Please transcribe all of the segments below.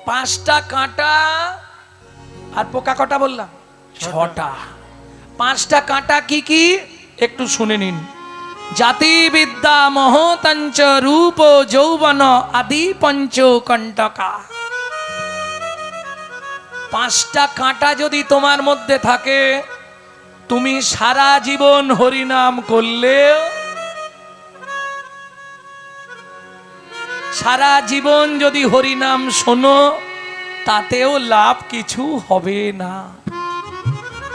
5টা কাঁটা আর পোকা কটা বললাম? 6টা। 5টা কাঁটা কি কি একটু শুনে নিন। জাতি বিদ্যা মহতঞ্চ রূপ যৌবন আদি পঞ্চকণ্টকা। 5টা কাঁটা যদি তোমার মধ্যে থাকে, তুমি সারা জীবন হরিনাম করলেও, সারা জীবন যদি হরিনাম শোনো, তাতেও লাভ কিছু হবে না।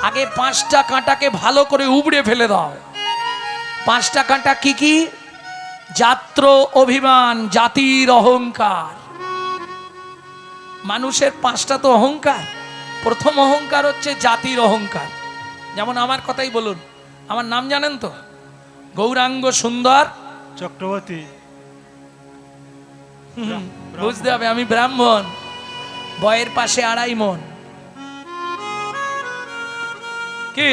আগে 5টা কাঁটাকে ভালো করে উবড়ে ফেলে দাও। 5টা কাঁটা কি কি? জাত্র অভিমান, জাতির অহংকার। মানুষের 5টা তো অহংকার। প্রথম অহংকার হচ্ছে জাতির অহংকার। যেমন আমার কথাই বলুন, আমার নাম জানেন তো? গৌরাঙ্গ সুন্দর চক্রবর্তী। বুঝতে হবে আমি ব্রাহ্মণ, বয়ের পাশে 2.5 মণ। কি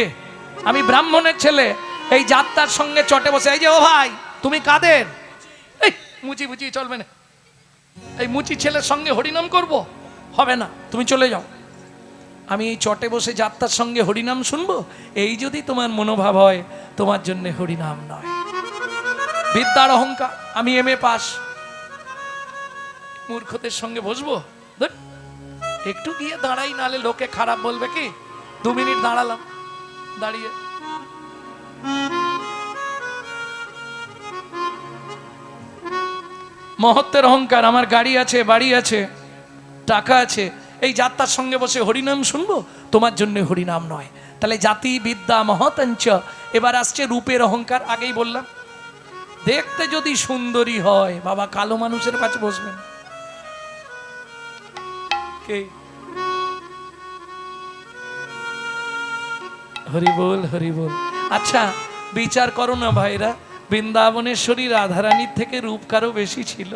আমি ব্রাহ্মণের ছেলে? এই যাত্রার সঙ্গে চটে বসে, এই যে ও ভাই তুমি কাদের? এই মুচি মুচি চলবে না, এই মুচি ছেলের সঙ্গে হরিনাম করব? হবে না, তুমি চলে যাও। আমি এই চটে বসে যাত্রার সঙ্গে হরিনাম শুনবো? এই যদি তোমার মনোভাব হয়, তোমার জন্য হরিনাম নয়। বিদ্যার অহংকার, আমি MA পাস, মূর্খদের সঙ্গে বসবো? একটু গিয়ে দাঁড়াই, নালে লোকে খারাপ বলবে। কি 2 মিনিট দাঁড়ালাম, দাঁড়িয়ে মহত্বের অহংকার। আমার গাড়ি আছে, বাড়ি আছে, টাকা আছে, এই যাত্রার সঙ্গে বসে হরিনাম শুনবো? তোমার জন্য হরিনাম নয়। তাহলে জাতি বিদ্যা মহতঞ্চ। এবার আসছে রূপের অহংকার। আগেই বললাম, দেখতে যদি সুন্দরী হয়, বাবা কালো মানুষের কাছে বসবেন? কে? হরি বল, হরি বল। আচ্ছা বিচার করো না ভাইরা, বৃন্দাবনেশ্বরী রাধারানীর থেকে রূপ কারো বেশি ছিল?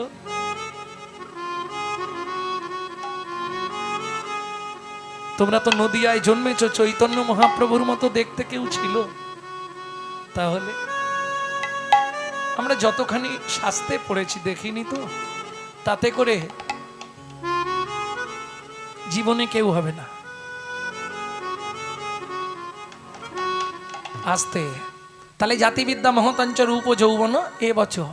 তোমরা তো নদিয়ায় জন্মেছ, চৈতন্য মহাপ্রভুর মতো দেখতে কেউ ছিল? তাহলে আমরা যতখানি শাস্ত্রে পড়েছি দেখিনি তো, তাতে করে জীবনে কেউ হবে না। আসতে তাহলে জাতিবিদ্যা মহতঞ্চ রূপ যৌবন এ বছর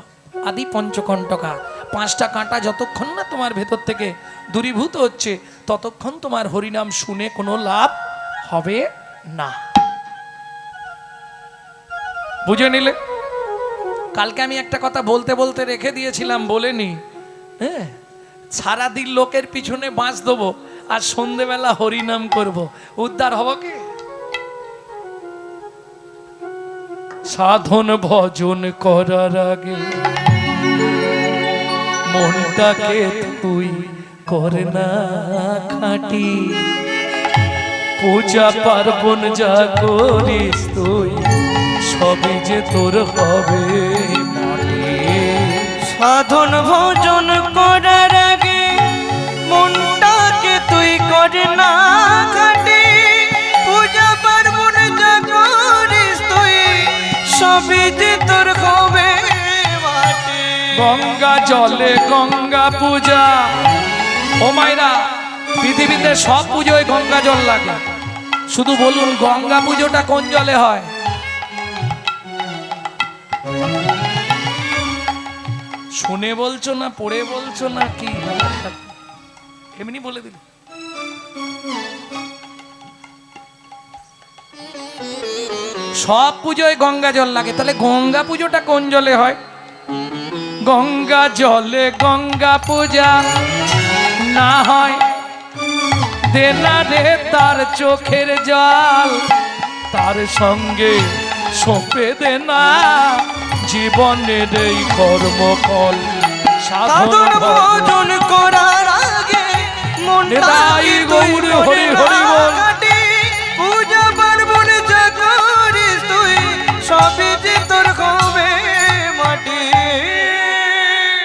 আদি পঞ্চকণ্টকা। 5টা কাঁটা যতক্ষণ না তোমার ভেতর থেকে দূরীভূত হচ্ছে, ততক্ষণ তোমার হরিনাম শুনে কোনো লাভ হবে না। বুঝে নিলে? কালকে আমি একটা কথা বলতে বলতে রেখে দিয়েছিলাম, বলেনি। হ্যাঁ, সারাদিন লোকের পিছনে বাঁশ দেবো আর সন্ধেবেলা হরিনাম করব, উদ্ধার হব কি? সাধন ভজন করার আগে মনটাকে তুই করে না খাঁটি। পূজা পার্বণ যা করিস তুই, সবই যে তোর হবে মাটি। সাধন ভজন করার আগে মনটাকে তুই করে না খাটি। পূজা পার্বণ যা করিস তুই, সবই যে তোর হবে মাটি। গঙ্গা জলে গঙ্গা পূজা। ও মাইরা, পৃথিবীতে সব পুজোয় গঙ্গা জল লাগে, শুধু বলুন গঙ্গা পুজোটা কোন জলে হয়? শুনে বলছো না পড়ে বলছো না কি? এমনি বলে দিল। সব পুজোয় গঙ্গা জল লাগে, তাহলে গঙ্গা পুজোটা কোন জলে হয়? গঙ্গা জলে গঙ্গা পূজা না হয়, দেনা রে তার চোখের জল, তার সঙ্গে সঁপে দেনা জীবনের এই কর্মফল। সাধন ভজন করার আগে মনটাকে তুই করে না খাটি। পূজা পার্বণ যা করিস তুই, সবই যে তোর হবে মাটি।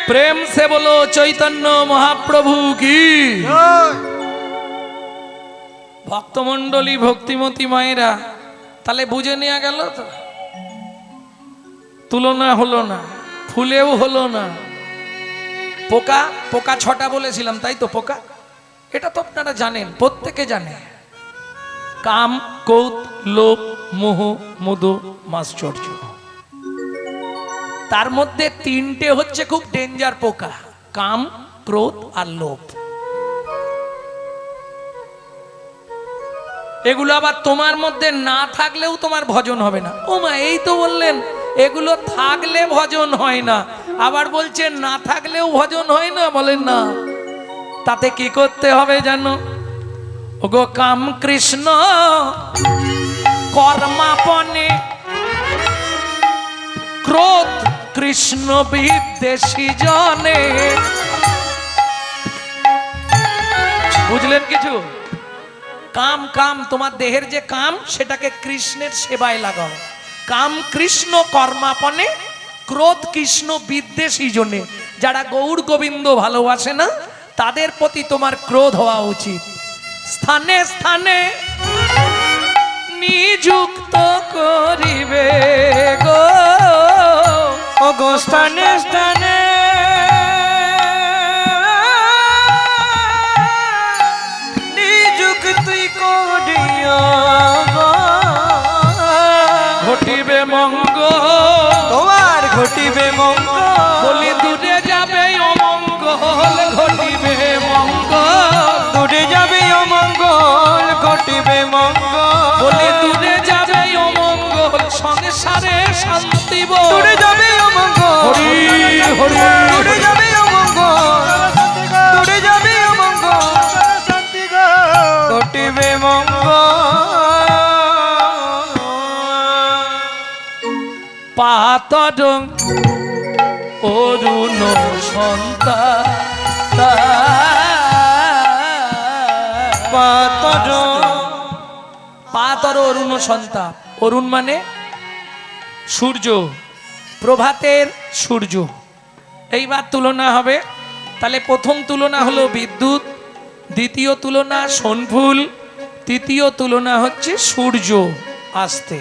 প্রেম সে বলো চৈতন্য মহাপ্রভু কি। ভক্তমণ্ডলী, ভক্তিমতী মায়েরা, তাহলে বুঝে নেওয়া গেল তো? তুলনা হলো না, ফুলেও হলো না। পোকা, পোকা 6টা বলেছিলাম তাই তো? পোকা এটা তো আপনারা জানেন, প্রত্যেকে জানে। কাম, ক্রোধ, লোভ, মোহ, মদ, মাশ্চর্য। তার মধ্যে তিনটে হচ্ছে খুব ডেঞ্জার পোকা, কাম, ক্রোধ আর লোভ। এগুলো আবার তোমার মধ্যে না থাকলেও তোমার ভজন হবে না। ও মা, এই তো বললেন এগুলো থাকলে ভজন হয় না, আবার বলছেন না থাকলেও ভজন হয় না। বলেন না, তাতে কি করতে হবে জানো? ওগো কাম কৃষ্ণ কর্মাপনে, ক্রোধ কৃষ্ণ বিদ্বেষী জনে। বুঝলেন কিছু? কাম, কাম তোমার দেহের যে কাম, সেটাকে কৃষ্ণের সেবায় লাগাও। কাম কৃষ্ণ কর্মাপনে, ক্রোধ কৃষ্ণ বিদ্বেষী জনে। যারা গৌর গোবিন্দ ভালোবাসে না, তাদের প্রতি তোমার ক্রোধ হওয়া উচিত। স্থানে স্থানে নিযুক্ত করিবে গো, ওগো স্থানে স্থানে নিযুক্তি করিও গো। ঘটিবে মঙ্গল, তোমার ঘটিবে মঙ্গল। বলি দূরে যাবে অমঙ্গল, ঘটিবে মঙ্গল। দূরে যাবে অমঙ্গল, ঘটিবে মঙ্গল। বলি দূরে যাবে অমঙ্গল, সংসারে শান্তি বল। দূরে যাবে অমঙ্গল, হরি হরি। দূরে যাবে অমঙ্গল, দূরে যাবে অমঙ্গল, ঘটিবে মঙ্গল। পাতরং অরুণ সন্তা, পাতর অরুণ সন্তা। অরুণ মানে সূর্য, প্রভাতের সূর্য। এইবার তুলনা হবে। তাহলে প্রথম তুলনা হলো বিদ্যুৎ, দ্বিতীয় তুলনা সোনফুল, তৃতীয় তুলনা হচ্ছে সূর্য আসতে।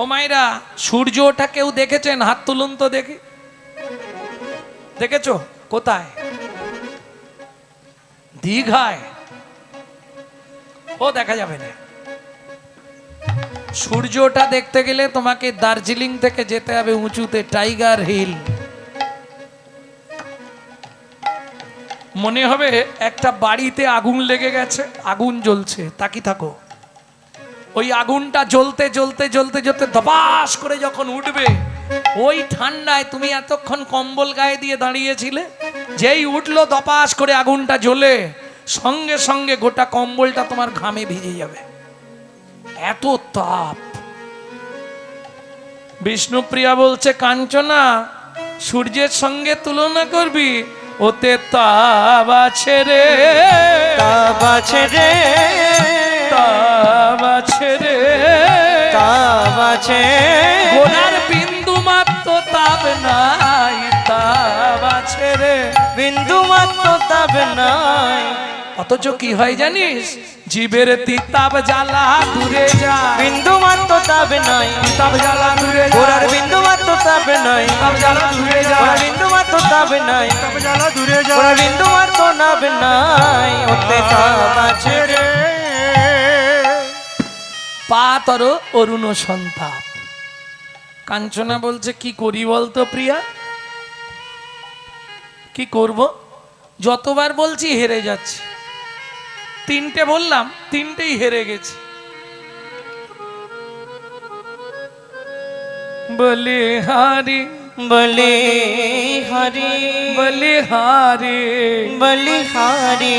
ও মায়েরা, সূর্যটা কেউ দেখেছেন? হাত তুলুন তো দেখি। দেখেছো? কোথায়? দীঘায়। ও দেখা যাবে না। সূর্যটা দেখতে গেলে তোমাকে দার্জিলিং থেকে যেতে হবে উঁচুতে, টাইগার হিল। মনে হবে একটা বাড়িতে আগুন লেগে গেছে, আগুন জ্বলছে, তাকিয়ে থাকো। ওই আগুনটা জ্বলতে জ্বলতে জ্বলতে জ্বলতে ধপাস করে যখন উঠবে, ওই ঠান্ডায় তুমি এতক্ষণ কম্বল গায়ে দিয়ে দাঁড়িয়েছিলে, যেই উঠলো ধপাস করে আগুনটা জ্বলে, সঙ্গে সঙ্গে গোটা কম্বলটা তোমার ঘামে ভিজে যাবে, এত তাপ। বিষ্ণুপ্রিয়া বলছে, কাঞ্চনা সূর্যের সঙ্গে তুলনা করবি, ওতে তাপ আছে রে, তাপ আছে রে, তাপ আছে রে, তাপ আছে। গোলার বিন্দু মাত্র তাপ নাই, তাপ আছে রে, বিন্দু মাত্র তাপ নাই। অথচ কি হয় জানিস? জীবের তিতাব জ্বালা দূরে যায়, বিন্দু মাত্র তাপ নাই, তিতাব জ্বালা দূরে গোড়ার যায়, বিন্দু মাত্র তাপ নাই, তিতাব জ্বালা দূরে গোড়ার যায়, বিন্দু মাত্র তাপ নাই, গোড়ার বিন্দু মাত্র তাপ নাই, ওতে তাপ আছে রে। পাতর অরুণ সন্তাপ। কাঞ্চনা বলছে, কি করি বলতো প্রিয়া, কি করব? যতবার বলছি হেরে যাচ্ছি। তিনটে বললাম, তিনটেই হেরে গেছি। বলে হারি, বলে হরি, বলে হারি, বলিহারি।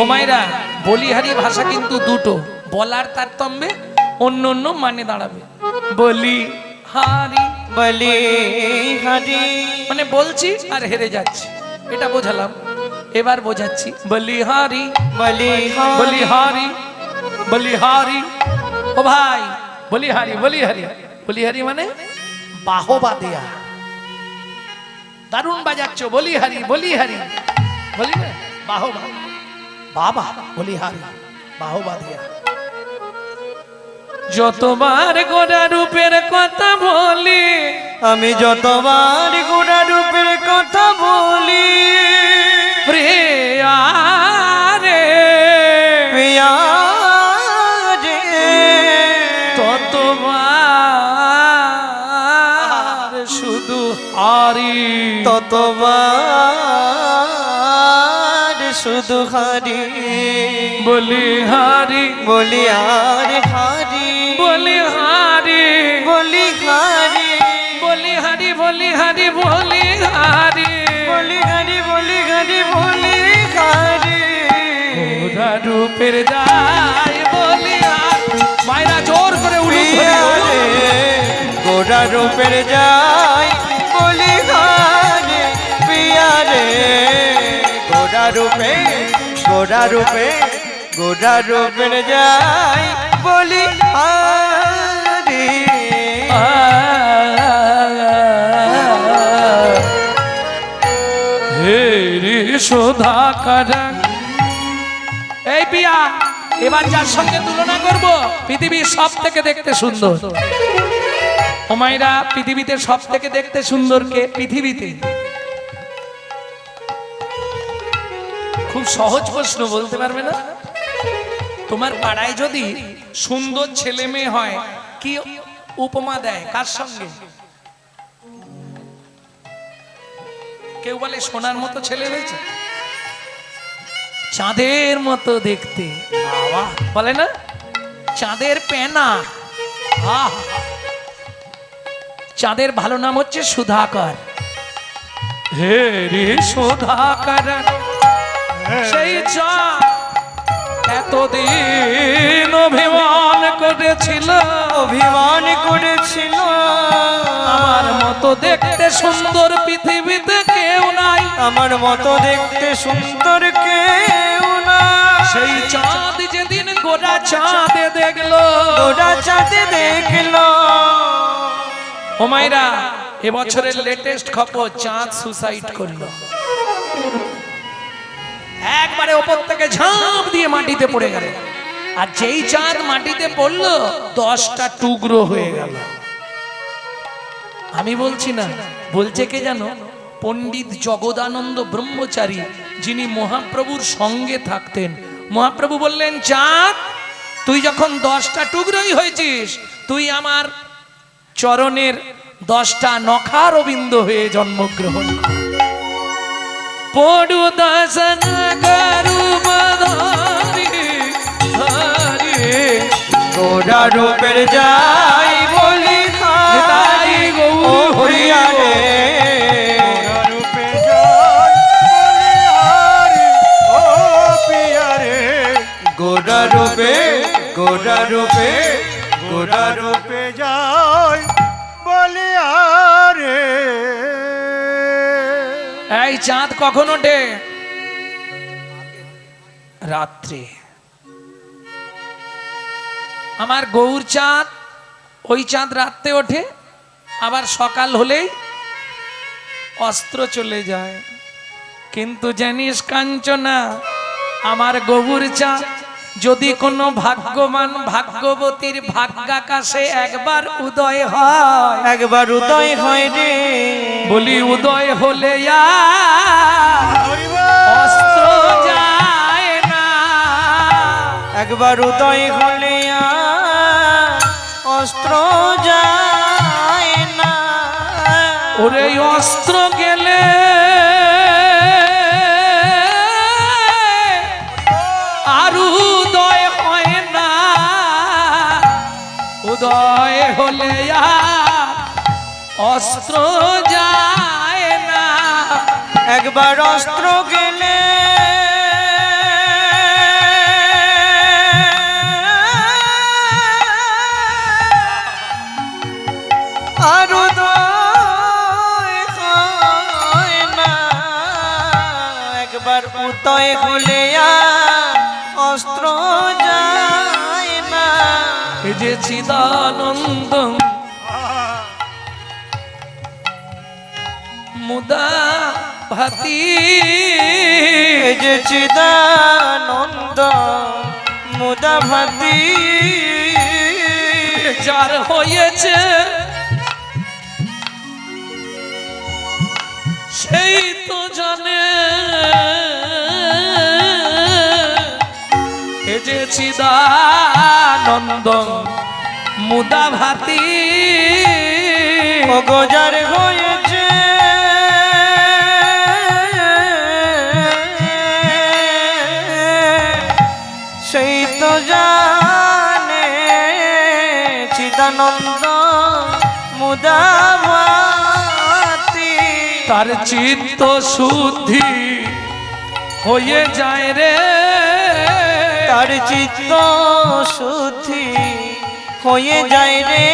ও মাইরা, বলিহারি ভাষা কিন্তু দুটো, বলার তারতম্যে অন্য অন্য মানে দাঁড়াবে। বলি হারি বলিহারি, মানে বলছি আর হেরে যাচ্ছি, এটা বোঝালাম। এবার বোঝাচ্ছি, বলিহারি, বলিহারি, বলিহারি, বলিহারি। ও ভাই, বলিহারি, বলিহারি, বলিহারি মানে বাহবা দেয়া। দারুণ বাজাচ্ছ, বলিহারি, বলিহারি, বলি না বাহবা, বাবা বলিহারি, বাহবা দেয়া। যতবার গোড়া রূপের কথা বলি, আমি যতবার গোড়া রূপের কথা বলি, প্রিয়া হারি ততবার শুধু হারি বলি হারি বলি আর হারি বলি হারি বলি হারি বলি হারি বলি হারি বলি হারি বলি হারি বলি হারি বলি হারি গোরা রূপের যাই বলি হারি মায়েরা জোর করে পিয়ারে গোরা রূপের যাই বলি হারি পিয়ারে গোরা রূপে গোরা রূপে গোরা রূপের যাই বলি হারি হে রে সুধাকর এই পিয়া এবার যার সঙ্গে তুলনা করব পৃথিবীর সব থেকে দেখতে সুন্দর ও মাইরা পৃথিবীতে সব থেকে দেখতে সুন্দর কে পৃথিবীতে খুব সহজ প্রশ্ন বলতে পারবে না তোমার পাড়ায় যদি সুন্দর ছেলে মেয়ে হয় কি উপমা দেয় কার সঙ্গে কেউ বলে সোনার মতো ছেলে হয়েছে চাঁদের মতো দেখতে বাবা বলে না চাঁদের পেনা চাঁদের ভালো নাম হচ্ছে সুধাকর হে রে সুধাকর সেই চাঁদ এতদিন অভিমান করেছিল অভিমান করেছিল আমার মতো দেখতে সুন্দর পৃথিবীতে কেউ নাই আমার মতো দেখতে সুন্দর কেউ না সেই চাঁদ যেদিন গোটা চাঁদে দেখলো গোটা চাঁদে দেখলো ও মাইরা এবছরের লেটেস্ট খবর চাঁদ সুসাইড করলো একবারে ওপর থেকে ঝাঁপ দিয়ে মাটিতে পড়ে গেল আর যেই চাঁদ মাটিতে পড়লো 10টা টুকরো হয়ে গেল আমি বলছি না বলছে কে জানো পণ্ডিত জগদানন্দ ব্রহ্মচারী যিনি মহাপ্রভুর সঙ্গে থাকতেন মহাপ্রভু বললেন চাঁদ তুই যখন 10টা টুকরোই হয়েছিস তুই আমার চরণের 10টা নখার বিন্দু হয়ে জন্মগ্রহণ কর পড়ু দর্শন করু বধারি হরি গোরা রূপের যাই বলি তাই ও গৌর হরিয়া রে রূপে যাই বলি হারি ও পিয়া রে গোরা রূপে গোরা রূপে গোরা রূপে রূপে যাই বলি হারে এই চাঁদ কখন ওঠে রাত্রে আমার গৌর চাঁদ ওই চাঁদ রাত্রে ওঠে আবার সকাল হলেই অস্ত্র চলে যায় কিন্তু জানিস কাঞ্চনা আমার গৌর চাঁদ যদি কোনো ভাগ্যবান ভাগ্যবতীর ভাগ্যাকাশে একবার উদয় হয় একবার উদয় হয় রে বলি উদয় হলে আর অস্ত্র যায় না একবার উদয় হলে আর অস্ত্র যায় না ওরে অস্ত্র গেলে আর উদয় হয় না উদয় হলে আর অস্ত্র যায় না একবার অস্ত্র গেলে আর উদয় হয় না একবার উদয় হলে আর অস্ত্র যায় না এই যে চিদানন্দ মুদা ভাতি এই যে চিদানন্দ মুদাভাতি যার হয়েছে সেই তো জানে এ যে চিদানন্দ মুদা ভাতি ও গোজার হয়েছে জানে চিদানন্দ মুদাবাতি তার চিত্ত শুদ্ধি হয়ে যায় রে, তার চিত্ত শুদ্ধি হয়ে যায় রে,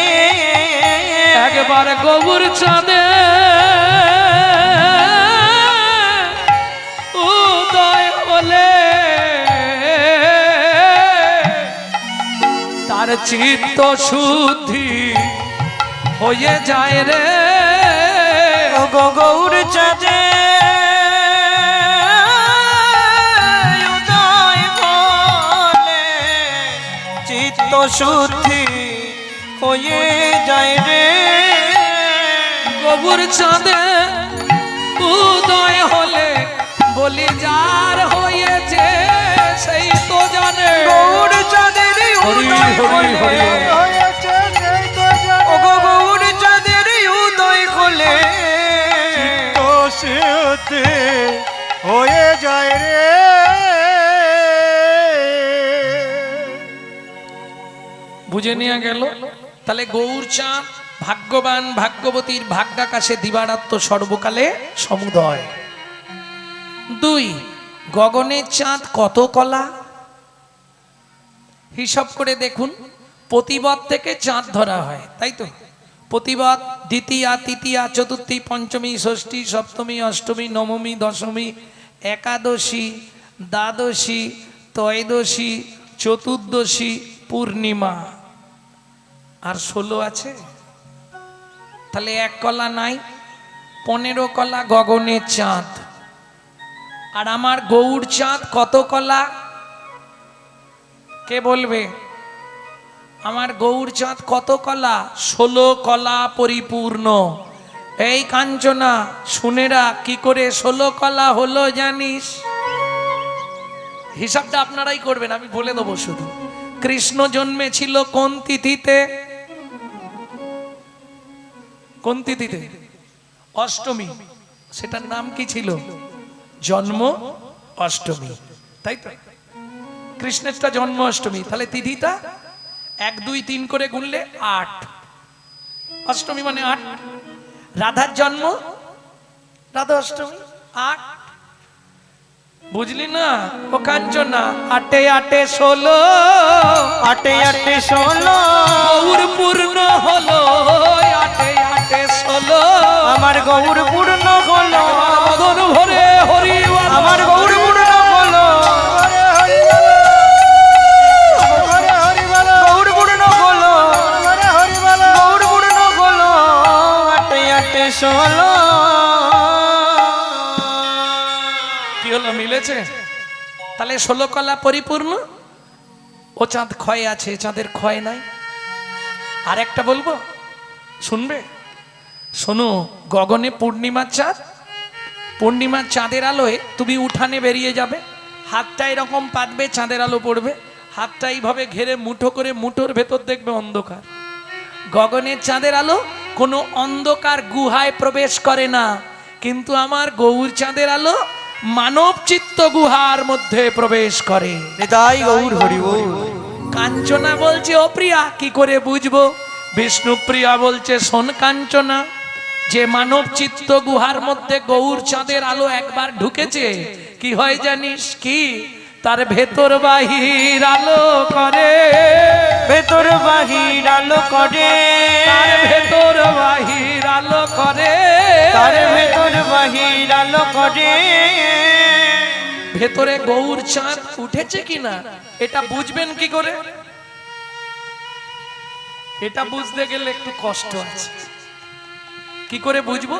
একবার গৌর চাঁদে উদয় হলে তার চিত্ত শুদ্ধি হয়ে যায় রে, ও গো গৌর চাঁদে উদয় হলে চিত্ত শুদ্ধি হয়ে যায় রে, গৌর চাঁদে উদয় হলে বলি যার হয়েছে সেই তো জানে। গৌর চাঁদের উদয় হরি, হরি, হলে হরি। হয়েছে সেই তো জানে। ও গো গৌর চাঁদের উদয় হলে তো শুদ্ধি হয়ে যায় রে। বুঝে নেওয়া গেল। তাহলে গৌরচাঁদ ভাগ্যবান ভাগ্যবতীর ভাগ্যাকাশে দিবারাত্র সর্বকালে সমুদয়। 2 গগনের চাঁদ কত কলা, হিসাব করে দেখুন। প্রতিপদ থেকে চাঁদ ধরা হয়, তাই তো? প্রতিপদ দ্বিতীয়া তৃতীয়া চতুর্থী পঞ্চমী ষষ্ঠী সপ্তমী অষ্টমী নবমী দশমী একাদশী দ্বাদশী ত্রয়োদশী চতুর্দশী পূর্ণিমা, আর 16 আছে। তাহলে 1 কলা নাই, 15 কলা গগনের চাঁদ। আর আমার গৌর চাঁদ কত কলা, কে বলবে? আমার গৌর চাঁদ কত কলা? 16 কলা পরিপূর্ণ। এই কাঞ্চনা শুনেরা, কি করে 16 কলা হলো জানিস? হিসাবটা আপনারাই করবেন, আমি বলে দেবো শুধু। কৃষ্ণ জন্মেছিল কোন তিথিতে? কোন তিথিতে? অষ্টমী। সেটার নাম কি ছিল? জন্ম অষ্টমী, তাই তো? কৃষ্ণেরটা জন্ম অষ্টমী। তাহলে তিথিটা 1 2 3 করে গুনলে 8, অষ্টমী মানে 8। রাধার জন্ম রাধা অষ্টমী 8, বুঝলি না? ও কাঞ্চনা 8 8 16, 8 8 16 গৌর পূর্ণ হলো 8 8 16। আমার গৌর পূর্ণ হলো, মদন ভরে হরি বল। আমার গৌর পূর্ণ হলো, হরে হরি বলো, হরে হরি বলো, গৌর পূর্ণ হলো, হরে হরি বলো। গৌর পূর্ণ হলো 8 8 16। কি হলো, মিলেছে? তাহলে 16 কলা পরিপূর্ণ। ও চাঁদ ক্ষয় আছে, চাঁদের ক্ষয় নাই। আর একটা বলবো, শুনবে? শোনো, গগনে পূর্ণিমার চাঁদ, পূর্ণিমার চাঁদের আলোয় তুমি উঠানে বেরিয়ে যাবে, হাতটা এরকম পাতবে, চাঁদের আলো পড়বে, হাতটা এইভাবে ঘেরে মুঠো করে, মুঠোর ভেতর দেখবে অন্ধকার। গগনের চাঁদের আলো কোনো অন্ধকার গুহায় প্রবেশ করে না, কিন্তু আমার গৌর চাঁদের আলো মানব চিত্ত গুহার মধ্যে প্রবেশ করে। নিতাই গৌর হরি বল। কাঞ্চনা বলছে, ও প্রিয়া কি করে বুঝবো? বিষ্ণুপ্রিয়া বলছে, শোন কাঞ্চনা, যে মানব চিত্ত গুহার মধ্যে গৌর চাঁদের আলো একবার ঢুকেছে, কি হয় জানিস? কি? তার ভেতর বাহির আলো করে, ভেতর বাহির আলো করে, তার ভেতর বাহির আলো করে, তার ভেতর বাহির আলো করে। ভেতরে গৌর চাঁদ উঠেছে কিনা এটা বুঝবেন কি করে? এটা বুঝতে গেলে একটু কষ্ট আছে। কি করে বুঝবো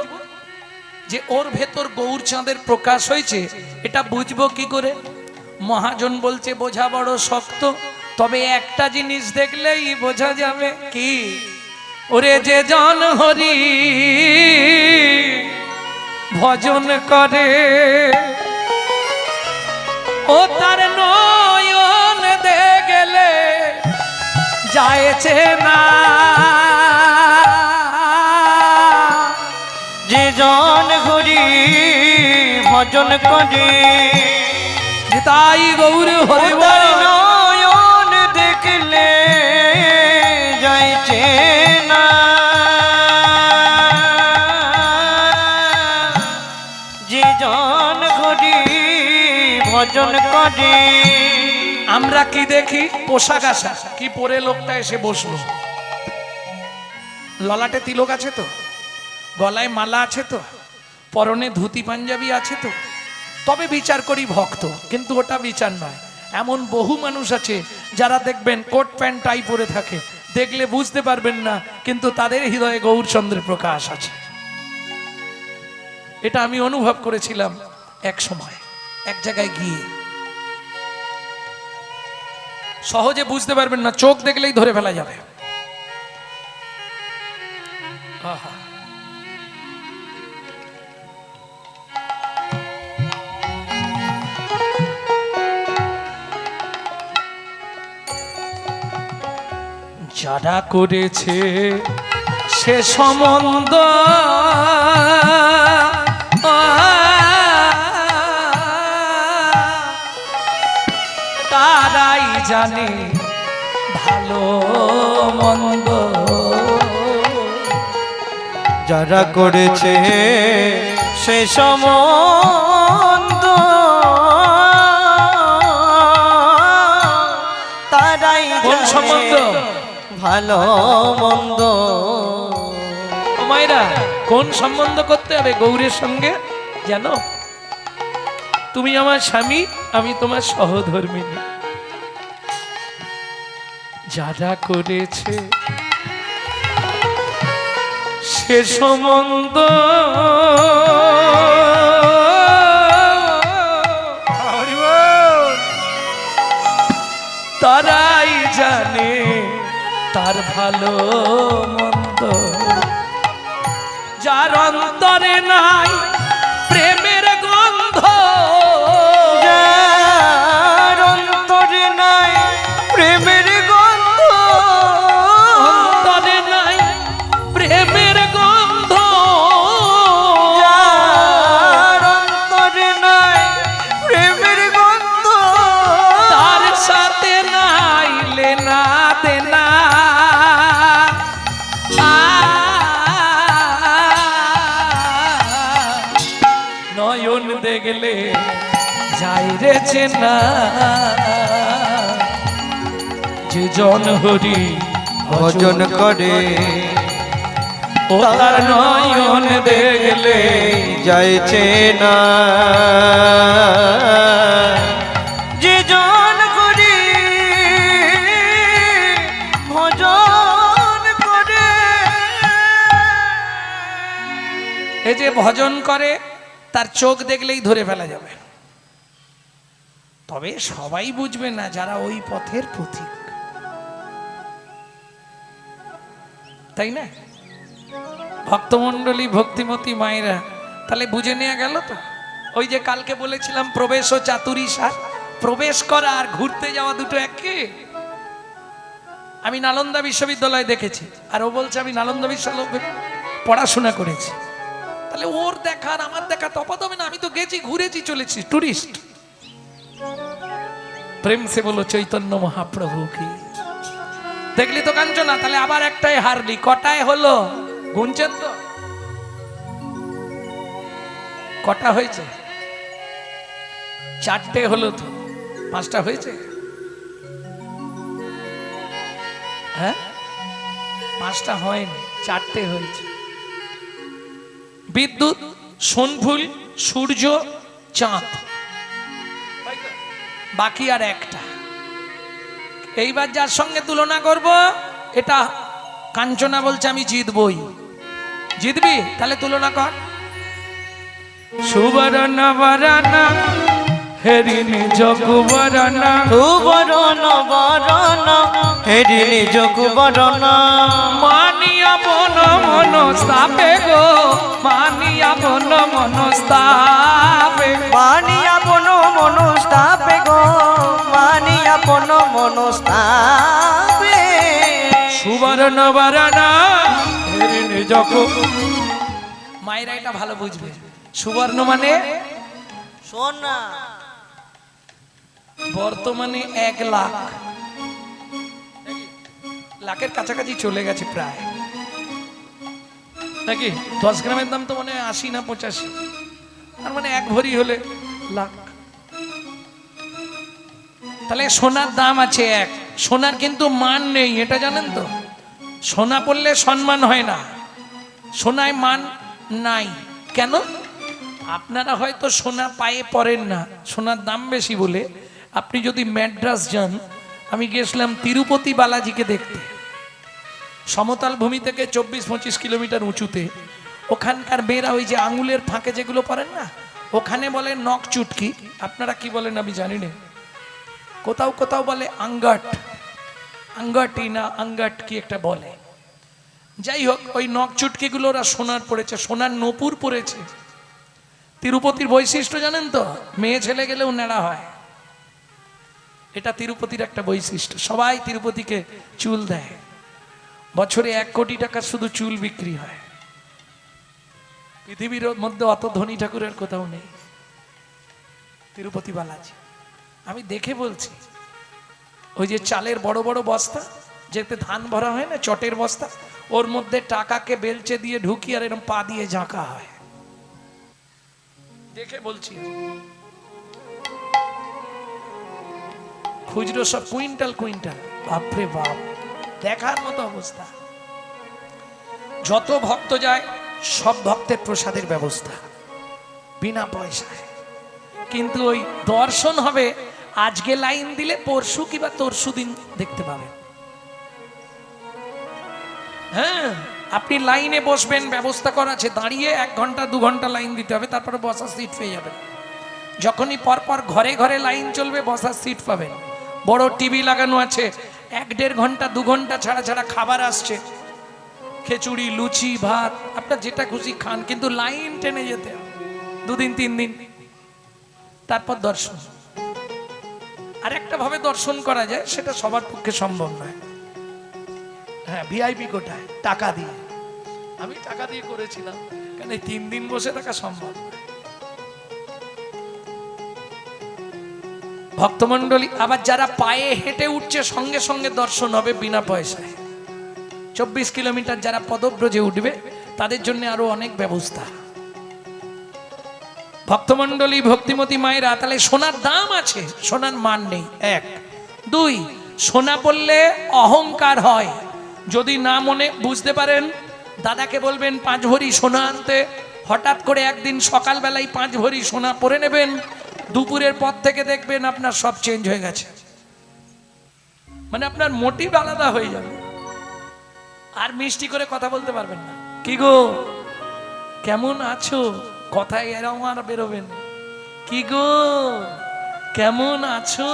যে ওর ভেতর গৌর চাঁদের প্রকাশ হয়েছে? এটা বুঝবো কি করে? মহাজন বলছে, বোঝা বড় শক্ত, তবে একটা জিনিস দেখলেই বোঝা যাবে। কি? ওরে যে জন হরি ভজন করে, ও তার নয়ন দে গেলে যায়ছে না। যে জন হরি ভজন করে, তাই গৌর হরি তার বল। নয়ন ভজন করে। আমরা কি দেখি পোশাক আশাক কি পরে লোকটা এসে বসলো, ললাটে তিলক আছে তো, গলায় মালা আছে তো, পরনে ধুতি পাঞ্জাবি আছে তো, তবে বিচার করি ভক্ত। কিন্তু ওটা বিচার নয়। এমন বহু মানুষ আছে যারা দেখবেন কোট প্যান্ট টাই পরে থাকে, দেখলে বুঝতে পারবেন না, কিন্তু তাদের হৃদয়ে গৌরচন্দ্রের প্রকাশ আছে। এটা আমি অনুভব করেছিলাম এক সময় এক জায়গায় গিয়ে। সহজে বুঝতে পারবেন না, চোখ দেখলেই ধরে ফেলা যাবে। আহা, যারা করেছে সে সম্বন্ধ তারাই জানে ভালো মন্দ। যারা করেছে সে সম্বন্ধ তারাই কোন জানে সম্বন্ধ? ভালো মন্দ। ও মায়েরা, কোন সম্বন্ধ করতে হবে গৌরের সঙ্গে জানো? তুমি আমার স্বামী, আমি তোমার সহধর্মিনী। যারা করেছে সে সম্বন্ধ হরি বল। তারাই জানে তার ভালো মন্দ। যার অন্তরে নাই প্রেমের গন্ধ, যার অন্তরে নাই প্রেমের গন্ধ, অন্তরে নাই প্রেমের গন্ধ, যার অন্তরে নাই প্রেমের গন্ধ, তার সাথে নাই লেনা দেনা। নয়ন দেখলে যাই রে চেনা, যে জন হরি ভজন করে ও তার নয়ন দেখলে যাইছে না। যে জন করি ভজন করে, এই যে ভজন করে তার চোখ দেখলেই ধরে ফেলা যাবে। তবে সবাই বুঝবে না যারা ওই পথের পথিক, তাই না? ভক্তমণ্ডলী ভক্তিমতী মায়েরা, তাহলে বুঝে নেওয়া গেল তো। ওই যে কালকে বলেছিলাম প্রবেশ ও চাতুরী সার, প্রবেশ করা আর ঘুরতে যাওয়া দুটো একে। আমি নালন্দা বিশ্ববিদ্যালয়ে দেখেছি, আর ও বলছে আমি নালন্দা বিশ্ববিদ্যালয়ে পড়াশোনা করেছি। তাহলে ওর দেখা আর আমার দেখা তফাৎ হবে না? আমি তো গেছি, ঘুরেছি, চলেছি, টুরিস্ট। প্রেম সে বলো চৈতন্য মহাপ্রভু কি। দেখলি তো কাঞ্চনা, তাহলে আবার একটাই হারলি, কটায় হলো গুনছেন তো? কটা হয়েছে? চারটে হলো তো, পাঁচটা হয়েছে? হ্যাঁ, পাঁচটা হয়নি, চারটে হয়েছে। বিদ্যুৎ, সোনফুল, সূর্য, চাঁদ, বাকি আর একটা। এইবার যার সঙ্গে তুলনা করব, এটা কাঞ্চনা বলছে আমি জিতবই। জিতবি? তাহলে তুলনা কর। সুবর্ণ বরণ হেরিনি জগুবরণ, সুবরণ বরণ হেরিনি জগুবরণ, মানিয়া বন মনস্তাপে গো, মানিয়া বন মনস্তাপে, মানিয়া বন মনস্তাপে গো, মানিয়া বন মনস্তাপে। সুবর্ণ বরণ হেরিনি জগু। মায়েরা এটা ভালো বুঝবে। সুবর্ণ মানে সোনা, বর্তমানে 1 লাখ, লাখের কাছাকাছি চলে গেছে প্রায়, নাকি? 10 গ্রামের দাম তো মনে হয় 80 না 85, তার মানে 1 ভরি হলে লাখ। তাহলে সোনার দাম আছে এক, সোনার কিন্তু মান নেই, এটা জানেন তো? সোনা পড়লে সম্মান হয় না, সোনায় মান নাই। কেন? আপনারা হয়তো সোনা পায়ে পড়েন না, সোনার দাম বেশি বলে। আপনি যদি ম্যাড্রাস যান, আমি গেছিলাম তিরুপতি বালাজিকে দেখতে, সমতল ভূমি থেকে 24-25 কিলোমিটার উঁচুতে। ওখানকার মেয়েরা ওই যে আঙুলের ফাঁকে যেগুলো পরেন না, ওখানে বলে নখ চুটকি, আপনারা কি বলেন আমি জানি না, কোথাও কোথাও বলে আঙ্গাট, আঙ্গাটি না আঙ্গাট কি একটা বলে। যাই হোক, ওই নখ চুটকিগুলো ওরা সোনার পড়েছে, সোনার নপুর পড়েছে। তিরুপতির বৈশিষ্ট্য জানেন তো? মেয়ে ছেলে গেলেও নেড়া হয়, এটা তিরুপতির একটা বৈশিষ্ট্য। সবাই তিরুপতিকে চুল দেয়, বছরে 1 কোটি টাকার শুধু চুল বিক্রি হয়। পৃথিবীর মধ্যে অত ধনী ঠাকুরের কোথাও নেই, তিরুপতি বালাজি। আমি দেখে বলছি, ওই যে চালের বড় বড় বস্তা, যেতে ধান ভরা হয় না, চটের বস্তা, ওর মধ্যে টাকাকে বেলচে দিয়ে ঢুকিয়ে আর এরকম পা দিয়ে ঝাঁকা হয়, দেখে বলছি। খুচরো সব কুইন্টাল কুইন্টাল, বাপরে বাপ, দেখার মতো অবস্থা। যত ভক্ত যায় সব ভক্তের প্রসাদের ব্যবস্থা বিনা পয়সায়, কিন্তু ওই দর্শন হবে আজকে লাইন দিলে পরশু কিংবা তরশু দিন দেখতে পাবেন। হ্যাঁ, আপনি লাইনে বসবেন, ব্যবস্থা করা আছে, দাঁড়িয়ে 1 ঘন্টা 2 ঘন্টা লাইন দিতে হবে, তারপরে বসার সিট পেয়ে যাবেন। যখনই পরপর ঘরে ঘরে লাইন চলবে, বসার সিট পাবেন। বড় টিভি লাগানো আছে, 1-1.5 ঘন্টা 2 ঘন্টা ছাড়া ছাড়া খাবার আসছে, খিচুড়ি, লুচি, ভাত, আপনার যেটা খুশি খান, কিন্তু লাইন টেনে যেতে হবে 2 দিন 3 দিন, তারপর দর্শন। আর একটা ভাবে দর্শন করা যায়, সেটা সবার পক্ষে সম্ভব নয়। হ্যাঁ, ভিআইপি কোটায় টাকা দিয়ে, আমি টাকা দিয়ে করেছিলাম, কারণ এই 3 দিন বসে থাকা সম্ভব নয়। ভক্তমণ্ডলী, আবার যারা পায়ে হেঁটে উঠছে সঙ্গে সঙ্গে দর্শন হবে বিনা পয়সায়। 24 কিলোমিটার যারা পদব্রজে উঠবে, তাদের জন্য আরো অনেক ব্যবস্থা। ভক্তমণ্ডলী, ভক্তিমতী মায়েরা, তাহলে সোনার দাম আছে, সোনার মান নেই, 1। 2, সোনা পড়লে অহংকার হয়। যদি না মনে বুঝতে পারেন, দাদাকে বলবেন 5 ভরি সোনা আনতে, হঠাৎ করে একদিন সকালবেলায় 5 ভরি সোনা পরে নেবেন, দুপুরের পর থেকে দেখবেন আপনার সব চেঞ্জ হয়ে গেছে, মানে আপনার মোটিভ আলাদা হয়ে যাবে, আর মিষ্টি করে কথা বলতে পারবেন না। কি গো, কেমন আছো, কথায় এরকম আর বেরোবেন, কি গো কেমন আছো,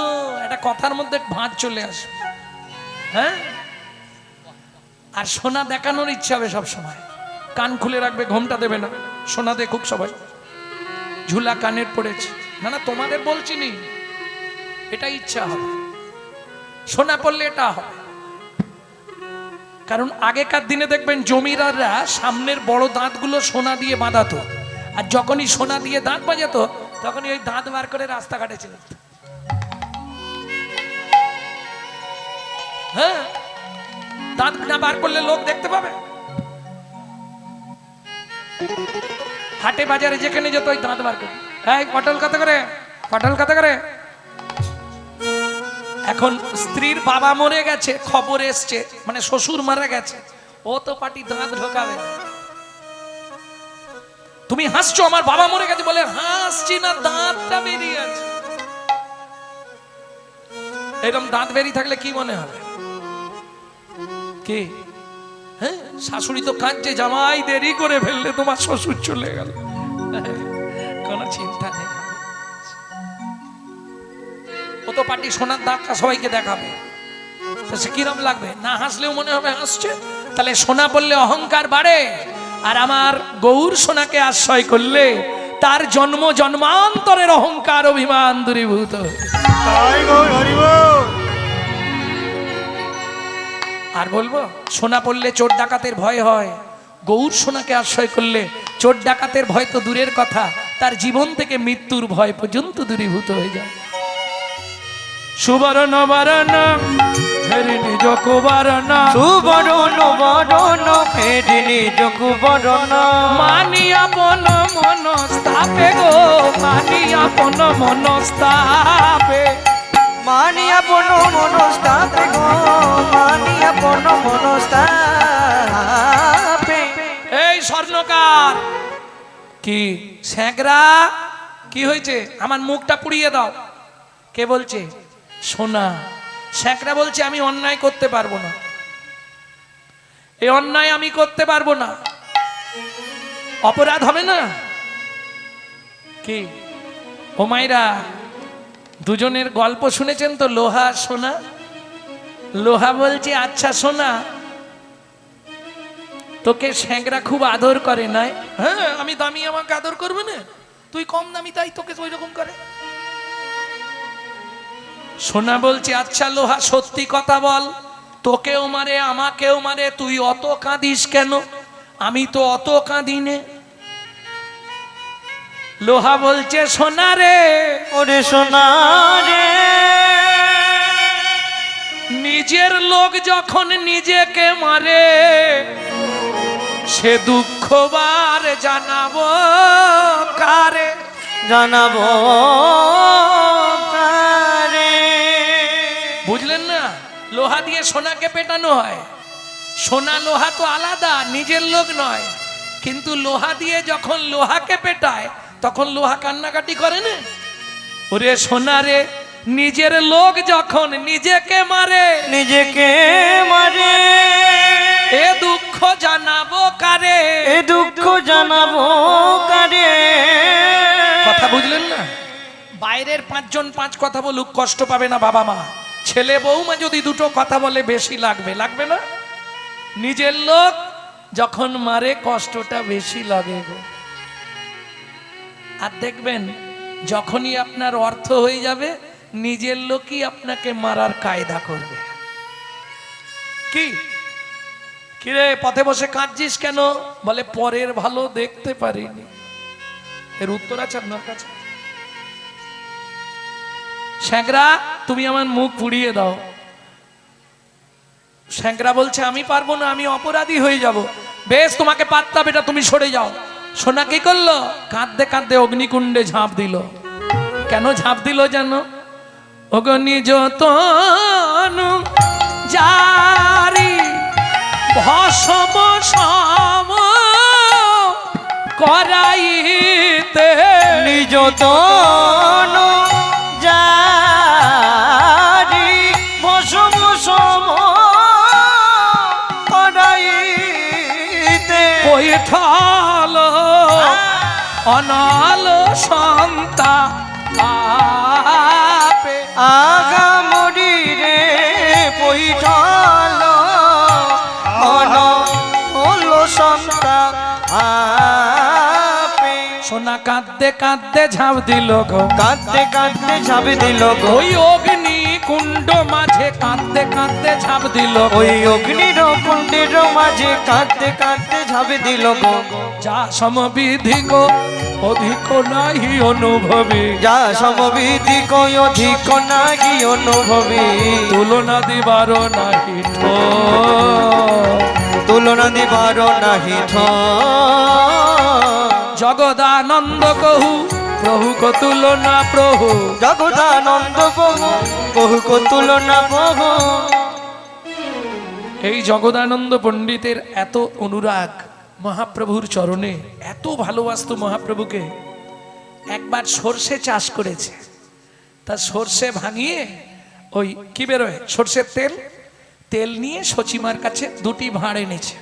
এটা কথার মধ্যে ভাঁজ চলে আসবে। হ্যাঁ, আর সোনা দেখানোর ইচ্ছা হবে সব সময়, কান খুলে রাখবে, ঘোমটা দেবে না, সোনা দেখুক সবাই, ঝুলা কানের পড়েছে। না না, তোমাদের বলছি নি, এটা ইচ্ছা হবে, সোনা পড়লে এটা হবে। কারণ আগেকার দিনে দেখবেন জমিদাররা সামনের বড় দাঁতগুলো সোনা দিয়ে বাঁধাতো, আর যখনই সোনা দিয়ে দাঁত বাজাতো, তখনই ওই দাঁত বার করে রাস্তাঘাটে চলে যেত। হ্যাঁ, দাঁত না বার করলে লোক দেখতে পাবে। হাটে বাজারে যেখানে যেত, ওই দাঁত বার করে, এই পটল কত করে, পটল কত করে। এখন স্ত্রীর বাবা মরে গেছে, খবর এসছে, মানে শ্বশুর মারা গেছে, ও তো পাটি দাঁত ঢোকাবে। তুমি হাসছো, আমার বাবা মরে গেছে বলে, হাসছি না, দাঁতটা বেরিয়ে আছে। এরকম দাঁত বেরিয়ে থাকলে কি মনে হবে? কি, হ্যাঁ, শাশুড়ি তো কাঁদছে, জামাই দেরি করে ফেললে তোমার শ্বশুর চলে গেল, কোনো চিন্তা নেই। ও তো পাটি সোনার দাঁতটা সবাইকে দেখাবে, সে কিরম লাগবে, না হাসলেও মনে হবে হাসছে। তাহলে সোনা বললে অহংকার বাড়ে, আর আমার গৌর সোনাকে আশ্রয় করলে তার জন্ম জন্মান্তরের অহংকার অভিমান দূরীভূত। আর বলবো, সোনা পড়লে চোর ডাকাতের ভয় হয়, গৌর সোনাকে আশ্রয় করলে চোর ডাকাতের ভয় তো দূরের কথা, তার জীবন থেকে মৃত্যুর ভয় পর্যন্ত দূরীভূত হয়ে যায়। সুবর্ণ বরণ ফেরি নিজ কুবরণ, সুবরণ বরণ ফেরি নিজ কুবরণ, মানি আপন মনস্তাপে গো, মানি আপন মনস্তাপে, মানি আপন মনস্তাপে গো মানি আপন মনস্তাপে। এই স্বর্ণকার কি স্যাঁকরা কি হয়েছে? আমার মুখটা পুড়িয়ে দাও। কে বলছে? সোনা। স্যাঁকরা বলছে আমি অন্যায় করতে পারবো না, এই অন্যায় আমি করতে পারবো না, অপরাধ হবে না কি? ও মাইরা, দুজনের গল্প শুনেছেন তো, লোহা সোনা? লোহা বলছে আচ্ছা সোনা, তোকে স্যাঁকরা খুব আদর করে নাই? হ্যাঁ, আমি দামি, আমাকে আদর করবে না? তুই কম দামি তাই তোকে ওই রকম করে। সোনা বলছে আচ্ছা লোহা সত্যি কথা বল, তোকেও মারে আমাকেও মারে, তুই অত কাঁদিস কেন? আমি তো অত কাঁদি নে। লোহা বলছে সোনা রে, ওরে সোনা রে, নিজের লোক যখন নিজেকে মারে সে দুঃখবার জানাবো কারে? জানাবো কারে? বুঝলেন না? লোহা দিয়ে সোনাকে পেটানো হয়। সোনা লোহা তো আলাদা, নিজের লোক নয়, কিন্তু লোহা দিয়ে যখন লোহাকে পেটায় তখন লোহা কান্নাকাটি করে না? ওরে সোনা রে, নিজের লোক যখন নিজেকে মারে, নিজেকে মারে, এ দুঃখ জানাবো কারে? এ দুঃখ জানাবো কারে? কথা বুঝলেন না? বাইরের পাঁচজন পাঁচ কথা বলুক, কষ্ট পাবে না বাবা মা। ছেলে বৌমা যদি দুটো কথা বলে বেশি লাগবে, লাগবে না? নিজের লোক যখন মারে কষ্টটা বেশি লাগে গো। আর দেখবেন যখনই আপনার অর্থ হয়ে যাবে নিজের লোকই আপনাকে মারার কায়দা করবে। কি কিরে পথে বসে কাঁদছিস কেন? বলে পরের ভালো দেখতে পারিনি। এর উত্তর আছে আপনার কাছে? স্যাঁকরা তুমি আমার মুখ পুড়িয়ে দাও। স্যাঁকরা বলছে আমি পারবো না, আমি অপরাধী হয়ে যাব। বেশ, তোমাকে পাত্তা বেটা, তুমি সরে যাও। সোনা কি করলো? কাঁদতে কাঁদতে অগ্নিকুণ্ডে ঝাঁপ দিল। কেন ঝাঁপ দিল জানো? অগ্নি যতনু জারি ভস্ম সম করাইতে, নিজ তন জারি ভস্ম সম করাইতে, কৈঠল অনল সন্তাপে। আগামরি রে পৈঠল অনল সন্তাপে। সোনা কাঁদতে কাঁদতে ঝাঁপ দিল গো, কাঁদতে কাঁদতে ঝাঁপ দিল গো, ওই অগ্নি কুণ্ড মাঝে কাঁদতে কাঁদতে ঝাঁপ দিল। ওই অগ্নির কুণ্ডের মাঝে কাঁদতে কাঁদতে ঝাঁপ দিল গো। যা সমবিধি গো অধিক নাহি অনুভবী, যা সমবিধি কই অধিক নাহি অনুভবী, তুলনা দিবার নাহি ঠোর, তুলনা দিবার নাহি ঠোর। জগদানন্দ কহু প্রভু কো তুলনা প্রভু, জগদানন্দ প্রভু কহু কো তুলনা প্রভু। এই জগদানন্দ পণ্ডিতের এত অনুরাগ মহাপ্রভুর চরণে, এত ভালোবাসতো মহাপ্রভুকে। একবার সর্ষে চাষ করেছে, তা সর্ষে ভাঙিয়ে ওই কি বেরোয় সর্ষের তেল, তেল নিয়ে সচিমার কাছে দুটি ভাঁড় এনেছে।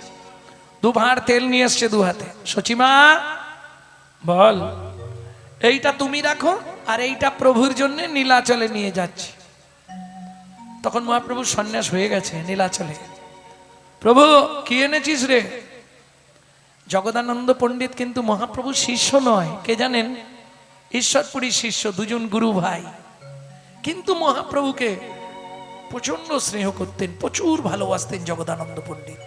দু ভাঁড় তেল নিয়ে এসছে দু হাতে। সচিমা বল, এইটা তুমি রাখো আর এইটা প্রভুর জন্য নীলাচলে নিয়ে যাচ্ছি। তখন মহাপ্রভু সন্ন্যাস হয়ে গেছে নীলাচলে। প্রভু কি এনেছিস রে? জগদানন্দ পণ্ডিত কিন্তু মহাপ্রভুর শিষ্য নয়, কে জানেন? ঈশ্বরপুরী শিষ্য, দুজন গুরু ভাই। কিন্তু মহাপ্রভুকে প্রচন্ড স্নেহ করতেন, প্রচুর ভালোবাসতেন জগদানন্দ পণ্ডিত।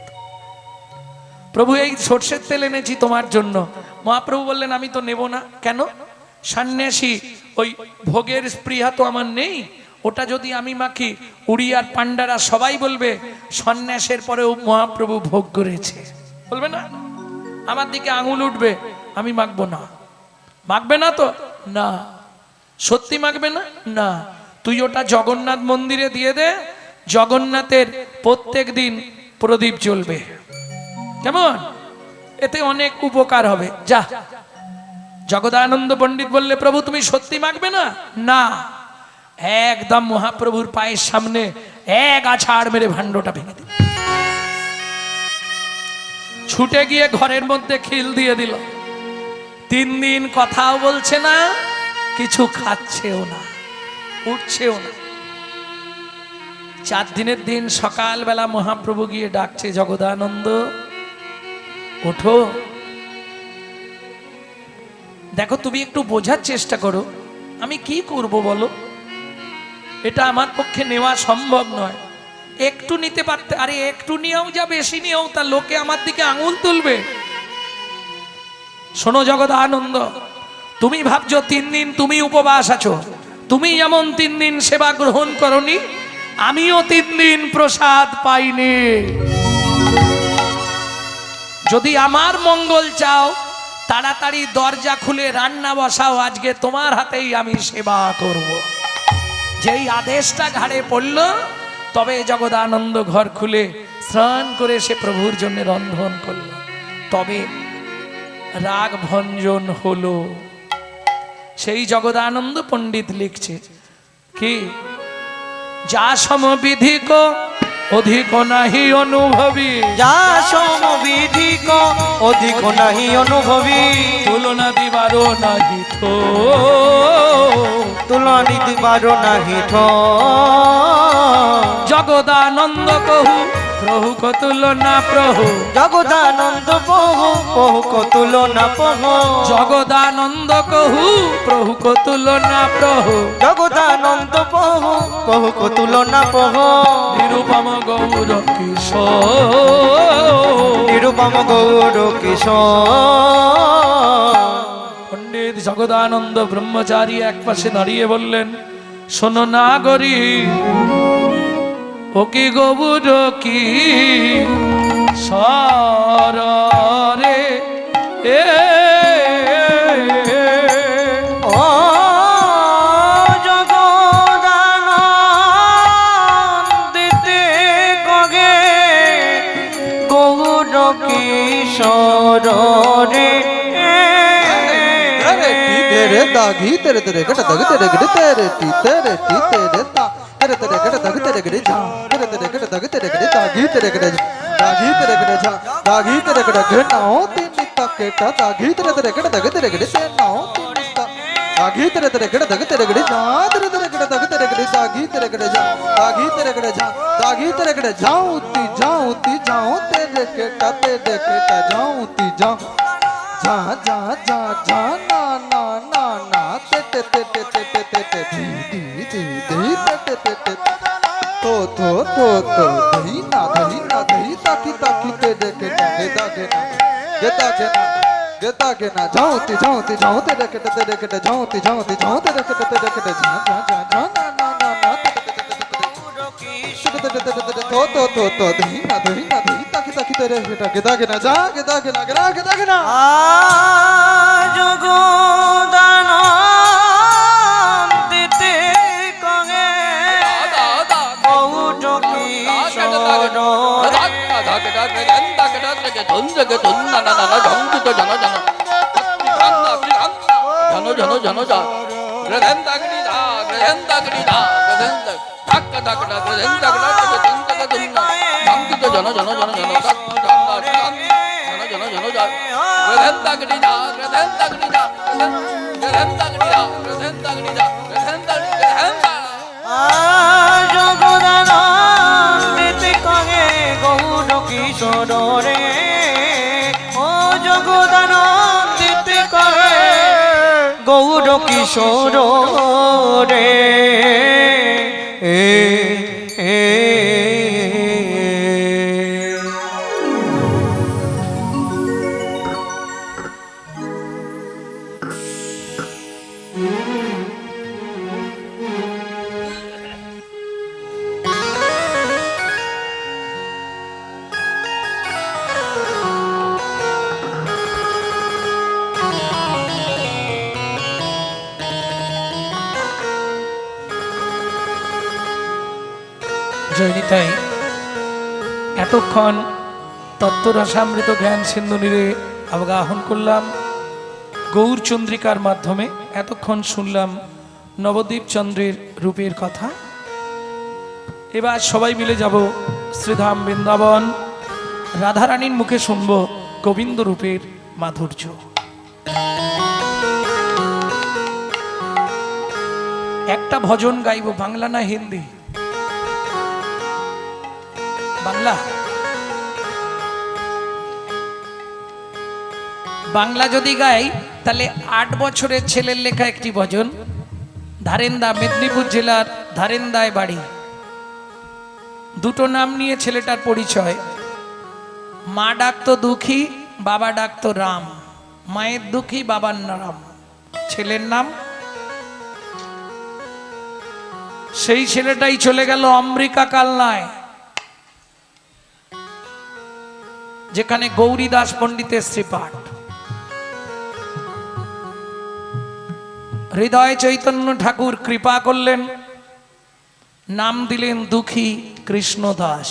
প্রভু এই সর্ষের তেল এনেছি তোমার জন্য। মহাপ্রভু বললেন আমি তো নেব না। কেন? সন্ন্যাসী, ওই ভোগের স্পৃহা তো আমার নেই, ওটা যদি আমি মাখি উড়িয়ার পান্ডারা সবাই বলবে সন্ন্যাসের পরেও মহাপ্রভু ভোগ করেছে, বলবে না? আমার দিকে আঙুল উঠবে, আমি মাখবো না। মাখবে না তো? না। সত্যি মাখবে না? না। তুই ওটা জগন্নাথ মন্দিরে দিয়ে দে, জগন্নাথের প্রত্যেক দিন প্রদীপ জ্বলবে, কেমন? এতে অনেক উপকার হবে। যা। জগদানন্দ পণ্ডিত বললে, প্রভু তুমি সত্যি মাগবে না? না। একদম মহাপ্রভুর পায়ের সামনে এক আছাড় মেরে ভাণ্ডটা ভেঙে দিল, ছুটে গিয়ে ঘরের মধ্যে খিল দিয়ে দিল। 3 দিন কথাও বলছে না, কিছু খাচ্ছেও না, উঠছেও না। 4 দিনের দিন সকালবেলা মহাপ্রভু গিয়ে ডাকছে, জগদানন্দ ওঠো। দেখো তুমি একটু বোঝার চেষ্টা করো, আমি কি করব বলো? এটা আমার পক্ষে নেওয়া সম্ভব নয়। একটু নিতে পারতে, আরে একটু নিয়েও যা বেশি নিয়েও তা লোকে আমার দিকে আঙুল তুলবে। শোনো জগদানন্দ, তুমি ভাবছো 3 দিন তুমি উপবাস আছো, তুমি যেমন 3 দিন সেবা গ্রহণ করনি, আমিও 3 দিন প্রসাদ পাইনি। যদি আমার মঙ্গল চাও, তাড়াতাড়ি দরজা খুলে রান্না বসাও, আজকে তোমার হাতেই আমি সেবা করব। যেই আদেশটা ঘাড়ে পড়ল, তবে জগদানন্দ ঘর খুলে স্নান করে সে প্রভুর জন্য রন্ধন করল। তবে রাগ ভঞ্জন হলো। সেই জগদানন্দ পণ্ডিত লিখছে কি, যা সমবিধিক অধিক নাহি অনুভবী, যা সমবিধিক অধিক নাহি অনুভবী, তুলনা দিবারো নাহি থো, তুলনা দিবারো নাহি ঠো। জগদানন্দ কহু প্রভু কো তুলনা প্রভু, জগদানন্দ প্রভু প্রভু কো তুলনা প্রভু, জগদানন্দ কহু প্রভু কো তুলনা প্রভু, জগদানন্দ প্রভু প্রভু কো তুলনা প্রভু। নিরুপম গৌর কিশোর, নিরুপম গৌর কিশোর। পণ্ডিত জগদানন্দ ব্রহ্মচারী এক পাশে দাঁড়িয়ে বললেন, শোনো নাগরী, ও কি গৌর কি সরে এ, ও জগদানন্দিতে কগে গৌর কিশোর রে। तेरे दागी तेरे तेरे गट दग तेरे गट तेरे टी तेरे ता तेरे तेरे गट दग तेरे गट जा तेरे तेरे गट दग तेरे गट दागी तेरे गट दागी तेरे गट जा दागी तेरे गट गट नाओ तीन ता केटा दागी तेरे तेरे गट दग तेरे गट से नाओ तीन ता दागी तेरे तेरे गट दग तेरे गट जा तेरे तेरे गट दग तेरे गट दागी तेरे गट जा दागी तेरे गट जा दागी तेरे गट जाऊं ती जाऊं तेरे केटा जाऊं ती जाऊं जा जा जा जा ना ना ना ना ते ते ते ते ते ते ते ते दी दी दी दी ते ते ते ते तो दही ना दही ताकी ताकी ते देखे ताके ताके ना गे ताके ना जाऊं ती ते देखे ते जाऊं ती ते देखे ते जा जा जा जा ना ना ना ना तो दही ना दही ताकी ताकी ते देखे ताके ना जा गे ताके ना জগদানন্দিতে কগে গৌর জগদানন্দিতে কগে গৌর কিশোর রে। ও জগদানন্দিতে কগে গৌর কিশোর রে। জয়নিতাই এতক্ষণ তত্ত্বরসামৃত জ্ঞান সিন্ধু নীরে অবগাহন করলাম গৌর চন্দ্রিকার মাধ্যমে। এতক্ষণ শুনলাম নবদ্বীপ চন্দ্রের রূপের কথা। এবার সবাই মিলে যাব শ্রীধাম বৃন্দাবন, রাধারানীর মুখে শুনব গোবিন্দ রূপের মাধুর্য। একটা ভজন গাইব, বাংলা না হিন্দি? বাংলা। বাংলা যদি গাই তাহলে 8 বছরের ছেলের লেখা একটি ভজন। ধারেন্দা, মেদিনীপুর জেলার ধারেন্দায় বাড়ি। দুটো নাম নিয়ে ছেলেটার পরিচয়। মা ডাকতো দুঃখী, বাবা ডাকতো রাম। মায়ের দুঃখী, বাবার নাম, ছেলের নাম। সেই ছেলেটাই চলে গেল অমৃকা কালনায়, যেখানে গৌরী দাস পণ্ডিতের শ্রীপাঠ। হৃদয় চৈতন্য ঠাকুর কৃপা করলেন, নাম দিলেন দুঃখী কৃষ্ণ দাস।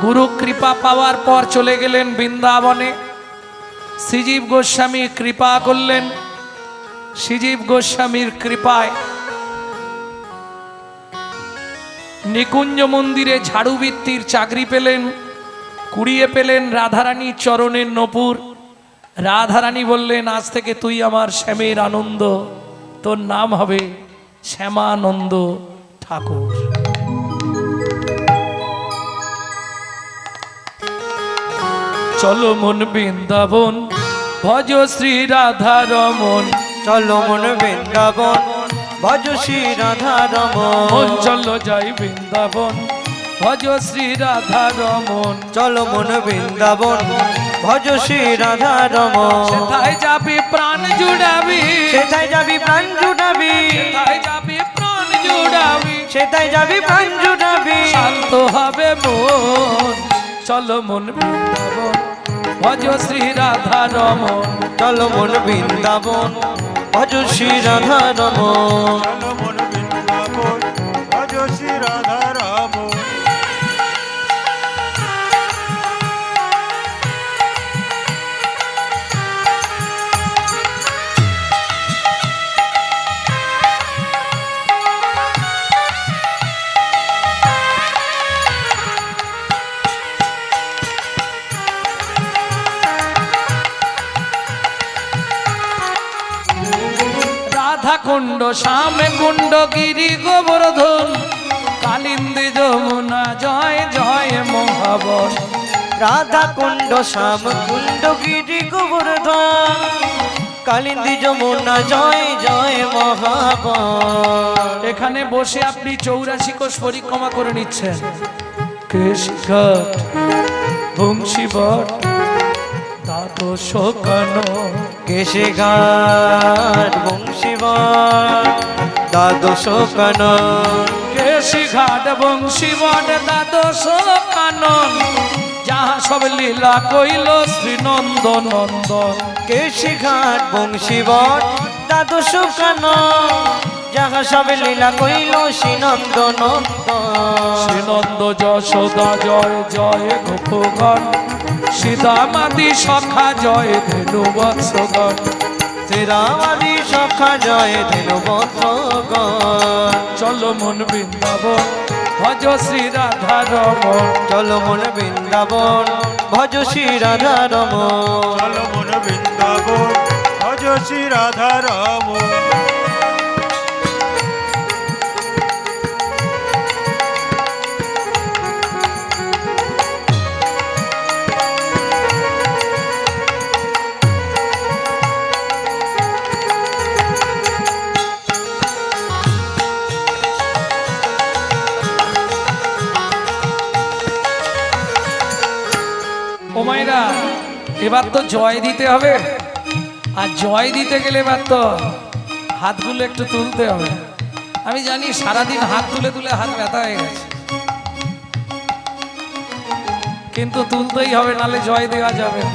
গুরু কৃপা পাওয়ার পর চলে গেলেন বৃন্দাবনে। শ্রীজীব গোস্বামী কৃপা করলেন। শ্রীজীব গোস্বামীর কৃপায় নিকুঞ্জ মন্দিরে ঝাড়ুবৃত্তির চাকরি পেলেন। কুড়িয়ে পেলেন রাধারানীর চরণের নপুর। রাধারানী বললেন, আজ থেকে তুই আমার শ্যামের আনন্দ, তোর নাম হবে শ্যামানন্দ ঠাকুর। চলো মন বৃন্দাবন, ভজ শ্রী রাধা রমন। চলো মন বৃন্দাবন, ভজ শ্রী রাধা রমন। চলো যাই বৃন্দাবন, ভজ শ্রী রাধা রমন। চলো মন বৃন্দাবন, ভজ শ্রী রাধা রমন। সেথায় যাবি প্রাণ জুড়াবি, সেথায় যাবি প্রাণ জুড়াবি, সেথায় যাবি প্রাণ জুড়াবি, সেথায় যাবি প্রাণ জুড়াবি। শান্ত হবে মন। চলো মন বৃন্দাবন, ভজ শ্রী রাধা রমন। চলো মন বৃন্দাবন, ভজ শ্রী রাধা রমন। চলো মন বৃন্দাবন, ভজ শ্রী রাধা রমন। রাধা কুণ্ড, শ্যামে কুণ্ড, গিরি গোবর্ধন, কালিন্দী যমুনা, জয় জয় মহাবন। রাধা কুণ্ড, শ্যাম কুণ্ড, গিরি গোবর্ধন, কালিন্দী যমুনা, জয় জয় মহাবন। এখানে বসে আপনি 84 কোষ পরিক্রমা করে নিচ্ছেন। কেশঘাট, বংশীবট, দ্বাদশ কানন। কেশে ঘাট, বংশীবট, দ্বাদশ কানন। কেশঘাট, বংশীবট, দ্বাদশ কানন, যাহা সব লীলা কইল শ্রী নন্দ নন্দন। কেশে ঘাট, বংশীবট, দ্বাদশ কানন, যাহা সব লীলা কইল শ্রী নন্দ নন্দন। শ্রীনন্দ যশোদা জয় জয় গোপগণ, সীতামাদি সখা জয় ধেনু বৎসগণ। শ্রীরামাদি সখা জয় ধেনু বৎসগণ। চলো মন বৃন্দাবন, ভজ শ্রী রাধা রমন। চলো মন বৃন্দাবন, ভজ শ্রী রাধা রমন। চলো মন বৃন্দাবন, ভজ শ্রী রাধা রমন। ও মায়েরা, এবার তো জয় দিতে হবে। আর জয় দিতে গেলে এবার তো হাতগুলো একটু তুলতে হবে। আমি জানি সারাদিন হাত তুলে তুলে হাত ব্যথা হয়ে গেছে, কিন্তু তুলতেই হবে, নালে জয় দেওয়া যাবে না।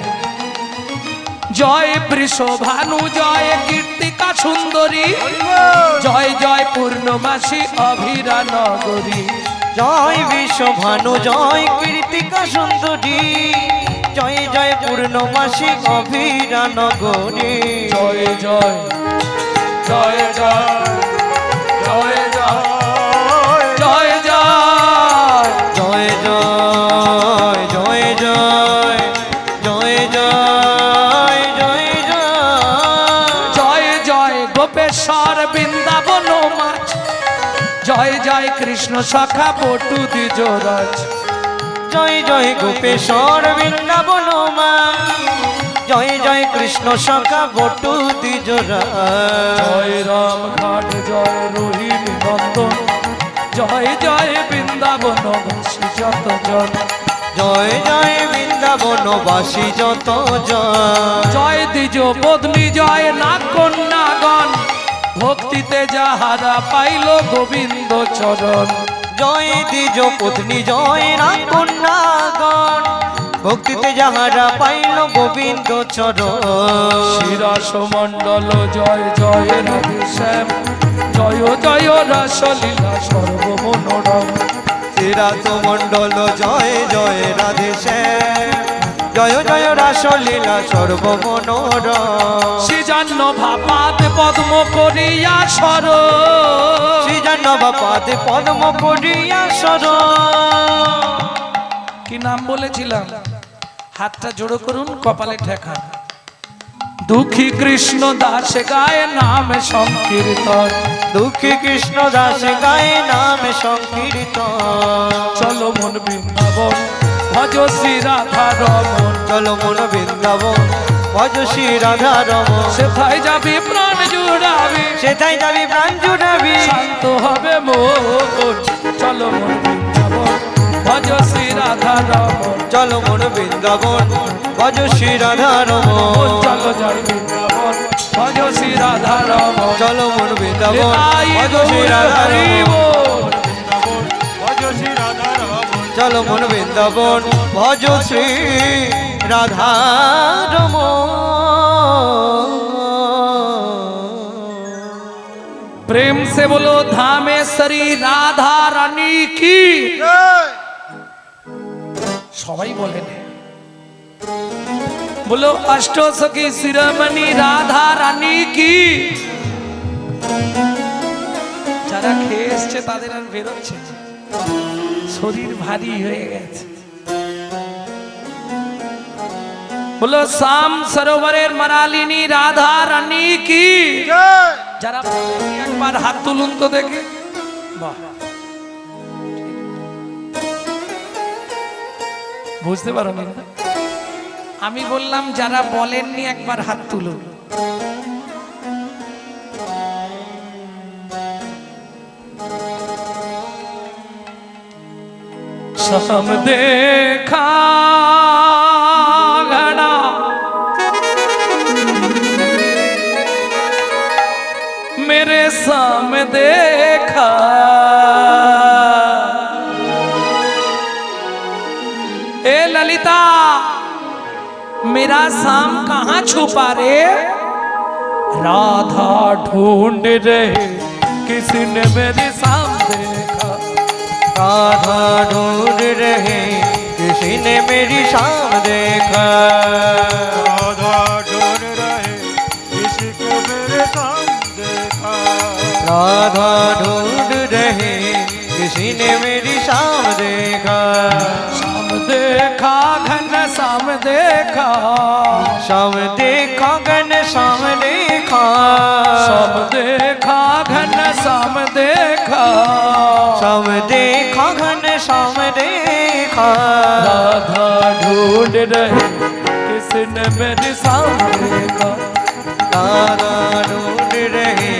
জয় বৃষভানু, জয় কীর্তিকা সুন্দরী, জয় জয় পূর্ণমাসী অভিরা নগরী জয় বিশ্বভানু জয় কীর্তিকা সুন্দরী জয় জয় পূর্ণমাসী অভিরা নগরী জয় জয় জয় জয় জয় জয় জয় জয় জয় জয় জয় জয় জয় জয় জয় জয় জয় জয় গোপেশ্বর বৃন্দাবন মাছ জয় জয় কৃষ্ণ শাখা পটু দ্বিজরাজ জয় জয় গোপেশ্বর বৃন্দাবন মা জয় জয় কৃষ্ণ সখা বটু দ্বিজরা জয় রাম ঘাট জয় রোহিণী নন্দন জয় জয় বৃন্দাবন বাসী যত জন জয় জয় বৃন্দাবনবাসী যত জন জয় দ্বিজ পত্নী জয় নাগ কন্যাগণ ভক্তিতে যাহারা পাইল গোবিন্দ চরণ জয় দ্বিজ পত্নী জয় রাম কন্যাগণ ভক্তিতে যাহারা পাইল গোবিন্দ চরণ শিরাস মণ্ডল জয় জয় রাধে শ্যাম জয় জয় রাসলীলা সর্বমনোরম শ্রীরাত মণ্ডল জয় জয় রাধে শ্যাম জয় জয় রাসলীলা সর্বমনোরম শ্রীজান্ন ভাপাত পদ্ম করিয়া সর শ্রীজানবাপাদে পদ্ম করিয়া সর কি নাম বলেছিলাম হাতটা জোড়ো করুন কপালে ঠেকা দুঃখী কৃষ্ণ দাস গায়ে নাম সংকীর্তন দুঃখী কৃষ্ণ দাস গায়ে নাম সংকীর্তন চলো মন বৃন্দাবন ভজ শ্রী রাধা রমন চলো মন বৃন্দাবন ভজ শ্রী রাধা রমন সেথায় যাবি প্রাণ জুড়াবি সেটাই যাবি প্রাণ জুড়াবি শান্ত হবে মন চলো মন বৃন্দাবন ভজ শ্রী রাধা রমন চলো মন বৃন্দাবন ভজ শ্রী রাধা রমন চলো যাই বৃন্দাবন ভজ শ্রী রাধা রমন চলো মন বৃন্দাবন নিতাই ভজ শ্রী গৌর রাধা হরি রমন বল। ভজ শ্রী রাধা রমন চলো মন বৃন্দাবন ভজ শ্রী রাধা রমন प्रेम से बोलो धामेश्वरी राधा रानी की সবাই বলেন বলো অষ্টসখী শিরোমণি রাধা রানী কি যারা খেয়ে এসছে তাদের আর বেরোচ্ছে না। শরীর ভারী হয়ে গেছে বলো শাম সরোবরের মারালিনী রাধা রানী কি যারা বলেননি একবার হাত তুলুন তো দেখে বাহ বুঝতে পারো না আমি বললাম যারা বলেননি একবার হাত তুলুন सम देखा घड़ा मेरे सामने देखा ए ललिता मेरा शाम कहाँ छुपा रे राधा ढूंढ रहे किसी ने मेरे सामने देखा राधा ढूंढ रहे किसी ने मेरी शाम देखा राधा ढूंढ रहे किसी को मेरे साम देखा राधा ढूंढ रहे किसी ने मेरी शाम देखा शाम देखा घन शाम देखा शाम देखा घन शाम देखा शाम देखा घन शाम देखा शाम देखा घन शाम देखा राधा ढूंढ रहे किसने मेरे सामने देखा राधा ढूंढ रहे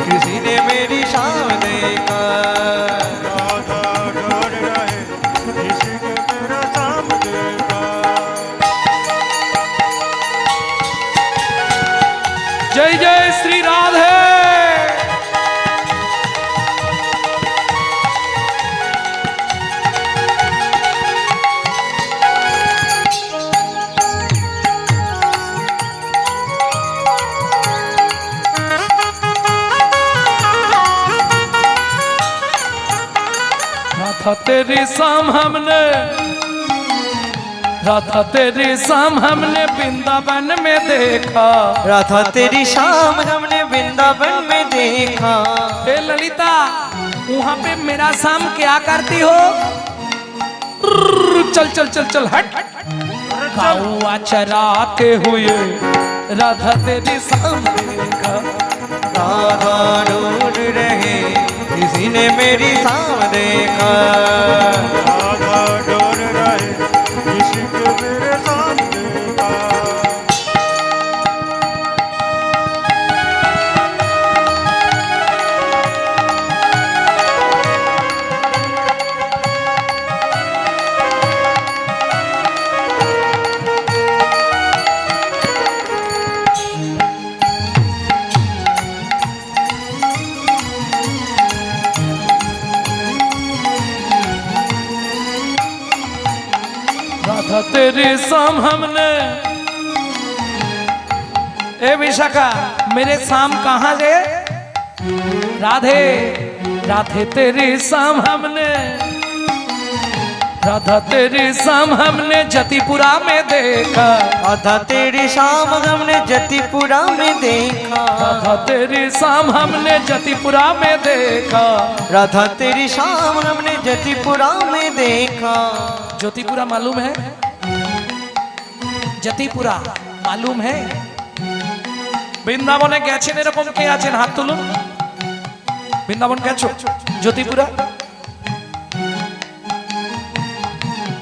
किसी ने मेरी शाम देखा राधा ढूंढ रहे किसी को मेरा साम देखा जय जय श्री राधे राधा तेरी शाम हमने राधा तेरी शाम हमने वृंदावन में देखा। राधा तेरी शाम हमने वृंदावन में देखा। हे ललिता वहां पे मेरा शाम क्या करती हो? चल चल चल चल हट। कौआ चराते हुए राधा तेरी शाम देखा। राधा ढूंढ रहे किसी ने मेरी शाम देखा। राधा ढूंढ रहे किसी के मेरे सामने का। राधा तेरी शाम हमने। ए विशाखा मेरे शाम कहाँ रे? राधे राधे तेरी शाम हमने। राधा तेरी शाम हमने जतिपुरा में देखा। राधा तेरी शाम हमने जतिपुरा में देखा। राधा तेरी शाम हमने जतिपुरा में देखा। राधा तेरी शाम हमने जतिपुरा में देखा। ज्योतिपुरा मालूम है? जतिपुरा मालूम है? বৃন্দাবনে গেছেন এরকম কে আছেন? হাত তুলুন। বৃন্দাবন গেছো? জ্যোতিপুরা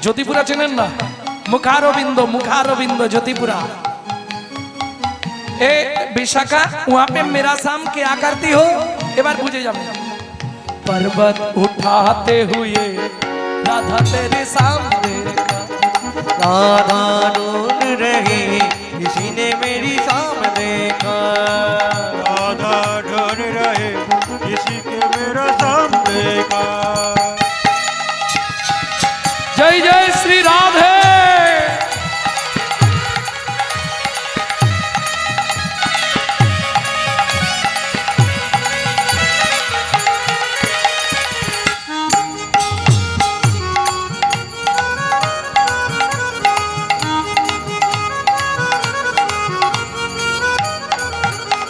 জ্যোতিপুরা চেনেন না? मुखारविंद ज्योतिपुरा। ए विशाखा वहां पे मेरा शाम क्या करती हो? एक बार पूछे जाओ। पर्वत उठाते हुए राधा तेरे सामने देखा। राधा ढूंढ रही किसी ने मेरी शाम देखा। राधा ढूंढ रहे किसी के मेरा सामने का। जय जय श्री राधे।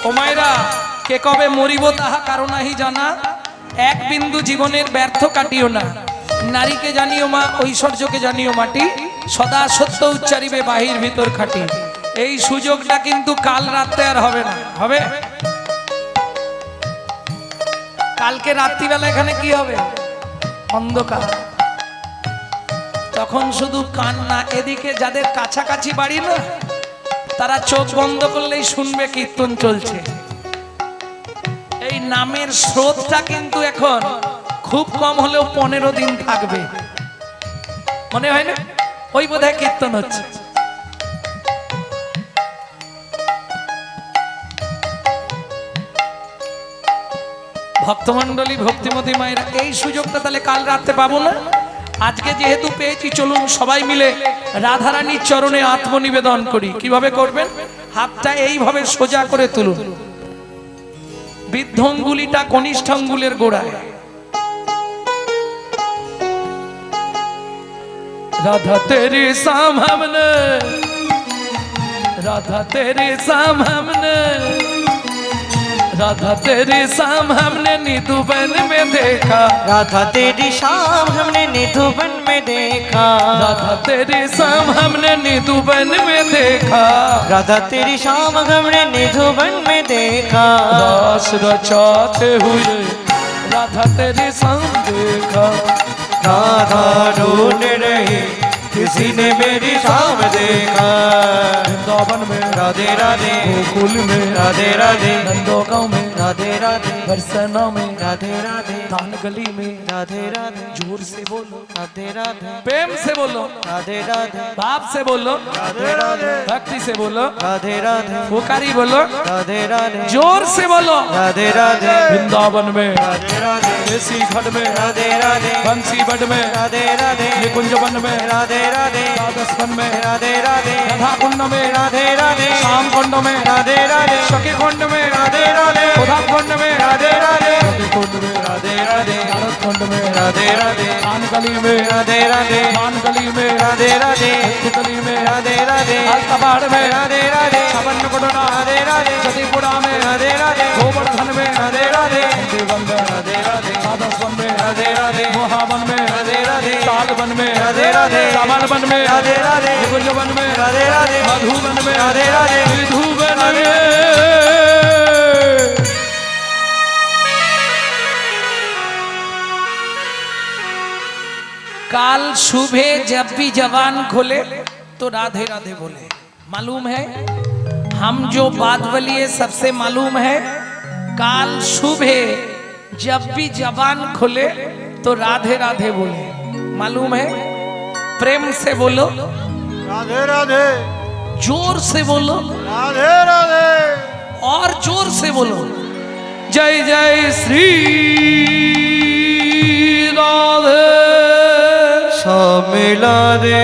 ওমাইরা কে কবে মরিব তাহা কারণ নাহি জানা। এক বিন্দু জীবনের ব্যর্থ কাটিও না। নারীকে জানিও মা, ঐশ্বর্যকে জানিও মাটি। সদা সত্য উচ্চারিবে বাহির ভিতর খাটি। এই সুযোগটা কিন্তু কাল রাতে আর হবে না। হবে? কালকে রাত্রিবেলা এখানে কি হবে? অন্ধকার। তখন শুধু কান্না। এদিকে যাদের কাছাকাছি বাড়ি না তারা চোখ বন্ধ করলেই শুনবে কীর্তন চলছে। এই নামের স্রোতটা কিন্তু এখন খুব কম হলেও 15 দিন থাকবে। মনে হয় না? ওই বোধহয় কীর্তন হচ্ছে। ভক্তমণ্ডলী ভক্তিমতী মায়েরা এই সুযোগটা তাহলে কাল রাতে পাবো না। আজকে যেহেতু পেয়েছি চলুন সবাই মিলে রাধারানীর চরণে আত্মনিবেদন করি। কিভাবে করবেন? হাতটা এইভাবে সোজা করে তুলুন। বৃদ্ধ আঙ্গুলিটা কনিষ্ঠ আঙ্গুলের গোড়ায়। राधा तेरी शाम हमने। राधा तेरी शाम हमने। राधा तेरी शाम हमने निधुबन में देखा। राधा तेरी शाम हमने निधुबन में देखा। राधा तेरी शाम हमने निधुबन में देखा। राधा तेरी शाम हमने निधुबन में देखा। रास रचाते हुए राधा तेरी शाम देखा। राधा ढूंढ रही किसी ने मेरी शाम देखा। वृंदावन में राधे राधे गोकुल में राधे राधे नंदोगांव में राधे राधे बरसना में राधे राधे दान गली में राधे राधे जोर से बोलो, राधे राधे प्रेम से बोलो, राधे राधे भाव से बोलो, राधे राधे भक्ति से बोलो, राधे राधे पुकारी बोलो, राधे राधे जोर से बोलो। राधे राधे वृंदावन में राधे राधे देसी घट में राधे राधे बंसी बट में राधे राधे निकुंज वन में राधे राधे द्वादश वन में राधे राधे राधा कुंड में राधे राधे श्याम कुंड में राधे राधे सखी कुंड में राधे राधे उधा कुंड में राधे राधे सखी कुंड में राधे राधे नारद कुंड में राधे राधे कानगली में राधे राधे मानगली में राधे राधे गली में राधे राधे कबाड़ में राधे राधे छबन कुटना राधे राधे जदीपुरा में राधे राधे गोवर्धन में राधे राधे देवन में राधे राधे साधसवन में राधे राधे मोहावन में राधे राधे तालवन में राधे राधे सामालवन में राधे राधे गुंजवन में राधे राधे मधुवन में राधे राधे विधुवन में काल सुबह जब भी जवान खोले तो राधे राधे बोले। मालूम है हम जो बात बोलिए सबसे मालूम है काल सुबह जब भी जवान खोले तो राधे राधे बोले। मालूम है प्रेम से बोलो राधे राधे जोर से बोलो राधे राधे और जोर से बोलो जय जय श्री राधे मिला दे